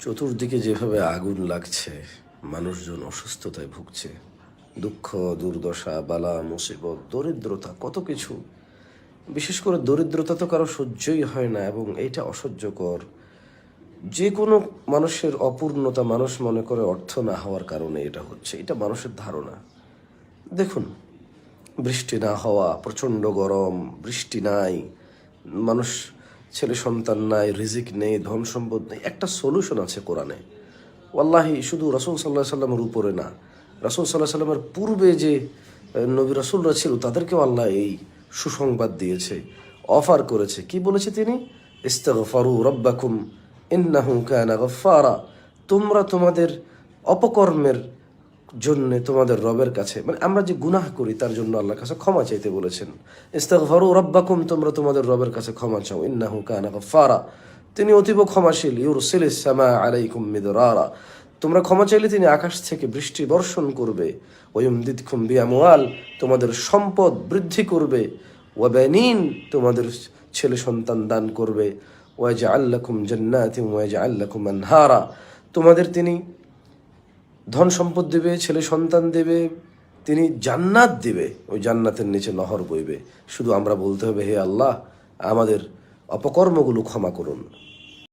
চতুর্দিকে যেভাবে আগুন লাগছে, মানুষজন অসুস্থতায় ভুগছে, দুঃখ, দুর্দশা, বালা, মুসিবত, দরিদ্রতা, কত কিছু। বিশেষ করে দরিদ্রতা তো কারো সহ্যই হয় না, এবং এটা অসহ্যকর। যে কোনো মানুষের অপূর্ণতা মানুষ মনে করে অর্থ না হওয়ার কারণে এটা হচ্ছে, এটা মানুষের ধারণা। দেখুন, বৃষ্টি না হওয়া, প্রচণ্ড গরম, বৃষ্টি নাই, মানুষ ছেলে সন্তান নাই, রিজিক নেই, ধন সম্পদ নেই, একটা সলিউশন আছে কোরআনে। ওয়াল্লাহি শুধু রাসূল সাল্লাল্লাহু আলাইহি সাল্লামের উপরে না, রাসূল সাল্লাল্লাহু আলাইহি সাল্লামের পূর্বে যে নবী রাসূলরা ছিল তাদেরকেও আল্লাহ এই সুসংবাদ দিয়েছে, অফার করেছে। কি বলেছে তিনি? ইস্তাগফারু রাব্বাকুম ইন্নাহু কানা গফফারা। তোমরা তোমাদের অপকর্মের জন্য তোমাদের রবের কাছে, মানে আমরা যে গুনাহ করি তার জন্য আল্লাহর কাছে ক্ষমা চাইতে বলেছেন। ইস্তাগফারু রাব্বাকুম, তোমরা তোমাদের রবের কাছে ক্ষমা চাও। ইন্নাহু কানা গফফারা, তিনি অতীব ক্ষমাশীল। ইউরসিলিস সামা আলাইকুম মিদরারা, তোমরা ক্ষমা চাইলে তিনি আকাশ থেকে বৃষ্টি বর্ষণ করবে। ওয়ায়ুমদিদকুম বিআমওয়াল, তোমাদের সম্পদ বৃদ্ধি করবে। ওয়াবানিন, তোমাদের ছেলে সন্তান দান করবে। ওয়াজআল লাকুম জান্নাতিন ওয়াজআল লাকুম আনহারা, তোমাদের তিনি ধন সম্পদ দেবে, ছেলে সন্তান দেবে, তিনি জান্নাত দিবে, ওই জান্নাতের নিচে নহর বইবে। শুধু আমরা বলতে হবে, হে আল্লাহ, আমাদের অপকর্মগুলো ক্ষমা করুন।